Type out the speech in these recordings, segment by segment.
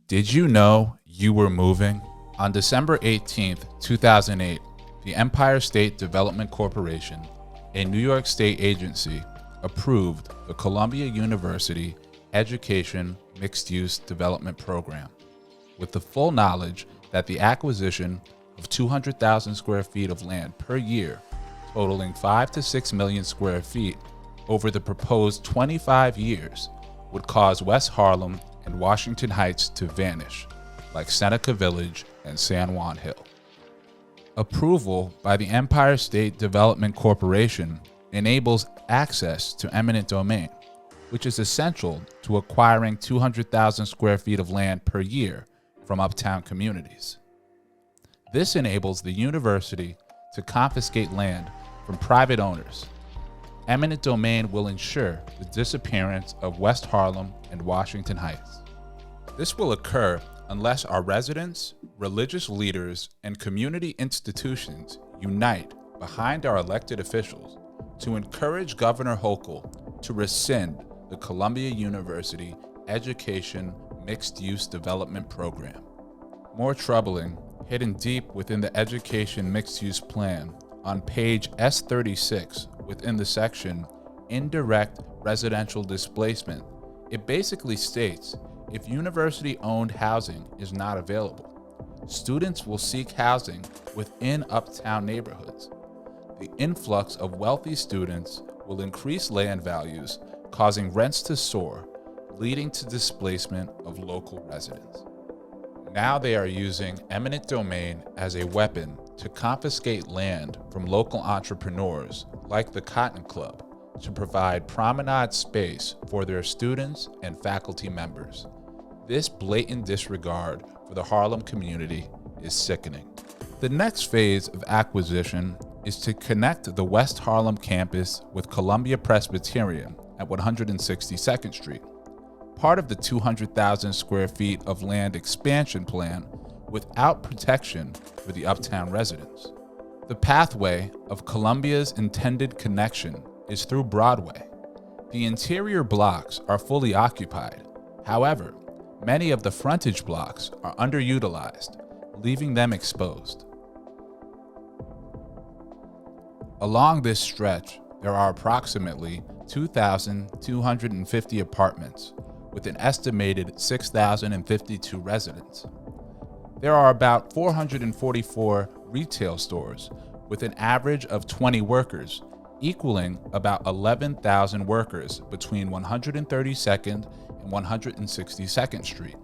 Did you know you were moving? On December 18, 2008, the Empire State Development Corporation, a New York State agency, approved the Columbia University Education Mixed-Use Development Program, with the full knowledge that the acquisition of 200,000 square feet of land per year, totaling 5 to 6 million square feet over the proposed 25 years, would cause West Harlem and Washington Heights to vanish, like Seneca Village and San Juan Hill. Approval by the Empire State Development Corporation enables access to eminent domain, which is essential to acquiring 200,000 square feet of land per year from uptown communities. This enables the university to confiscate land from private owners. Eminent domain will ensure the disappearance of West Harlem and Washington Heights. This will occur unless our residents, religious leaders, and community institutions unite behind our elected officials to encourage Governor Hochul to rescind the Columbia University Education Mixed-Use Development Program. More troubling, hidden deep within the Education Mixed-Use Plan, on page S36 within the section Indirect Residential Displacement, it basically states if university-owned housing is not available, students will seek housing within uptown neighborhoods. The influx of wealthy students will increase land values, causing rents to soar, leading to displacement of local residents. Now they are using eminent domain as a weapon to confiscate land from local entrepreneurs like the Cotton Club to provide promenade space for their students and faculty members. This blatant disregard for the Harlem community is sickening. The next phase of acquisition is to connect the West Harlem campus with Columbia Presbyterian at 162nd Street, part of the 200,000 square feet of land expansion plan without protection for the uptown residents. The pathway of Columbia's intended connection is through Broadway. The interior blocks are fully occupied. However, many of the frontage blocks are underutilized, leaving them exposed. Along this stretch, there are approximately 2,250 apartments with an estimated 6,052 residents. There are about 444 retail stores with an average of 20 workers, equaling about 11,000 workers between 132nd and 162nd Street.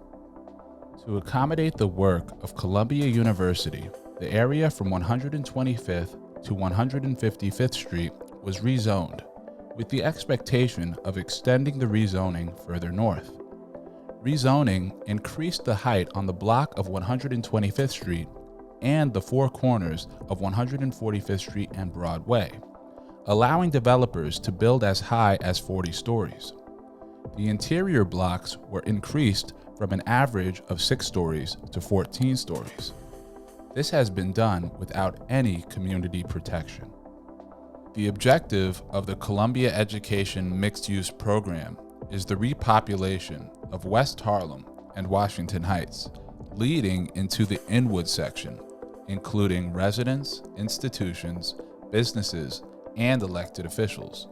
To accommodate the work of Columbia University, the area from 125th to 155th Street was rezoned, with the expectation of extending the rezoning further north. Rezoning increased the height on the block of 125th Street and the four corners of 145th Street and Broadway, allowing developers to build as high as 40 stories. The interior blocks were increased from an average of 6 stories to 14 stories. This has been done without any community protection. The objective of the Columbia Education Mixed-Use Program is the repopulation of West Harlem and Washington Heights, leading into the Inwood section, including residents, institutions, businesses, and elected officials,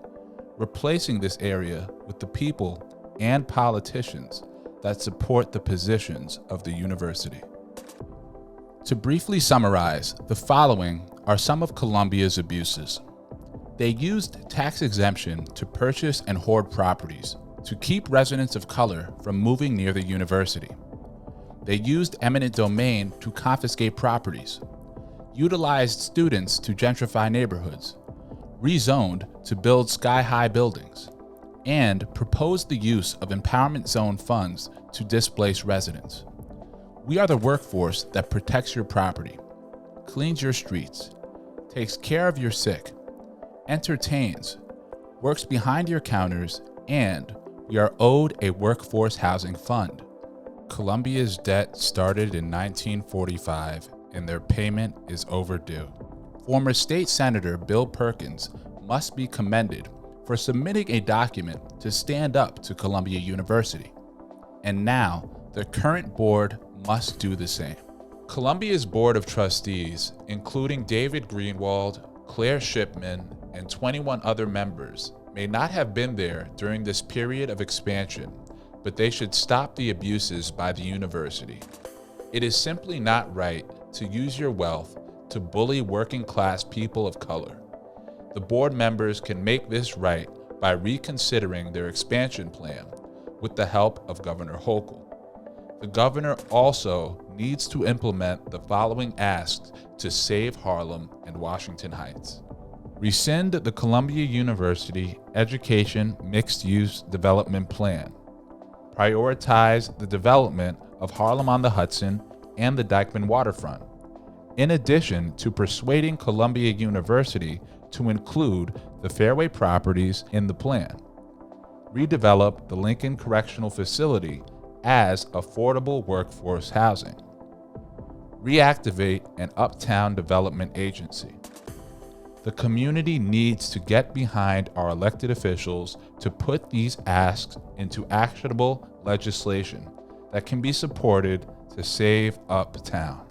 replacing this area with the people and politicians that support the positions of the university. To briefly summarize, the following are some of Columbia's abuses. They used tax exemption to purchase and hoard properties to keep residents of color from moving near the university. They used eminent domain to confiscate properties, utilized students to gentrify neighborhoods, rezoned to build sky-high buildings, and proposed the use of empowerment zone funds to displace residents. We are the workforce that protects your property, cleans your streets, takes care of your sick, entertains, works behind your counters, and we are owed a workforce housing fund. Columbia's debt started in 1945 and their payment is overdue. Former State Senator Bill Perkins must be commended for submitting a document to stand up to Columbia University. And now, The current board must do the same. Columbia's Board of Trustees, including David Greenwald, Claire Shipman, and 21 other members, may not have been there during this period of expansion, but they should stop the abuses by the university. It is simply not right to use your wealth to bully working-class people of color. The board members can make this right by reconsidering their expansion plan with the help of Governor Hochul. The governor also needs to implement the following asks to save Harlem and Washington Heights. Rescind the Columbia University Education Mixed-Use Development Plan. Prioritize the development of Harlem on the Hudson and the Dyckman waterfront, in addition to persuading Columbia University to include the Fairway properties in the plan. Redevelop the Lincoln Correctional Facility as affordable workforce housing. Reactivate an uptown development agency. The community needs to get behind our elected officials to put these asks into actionable legislation that can be supported to save uptown.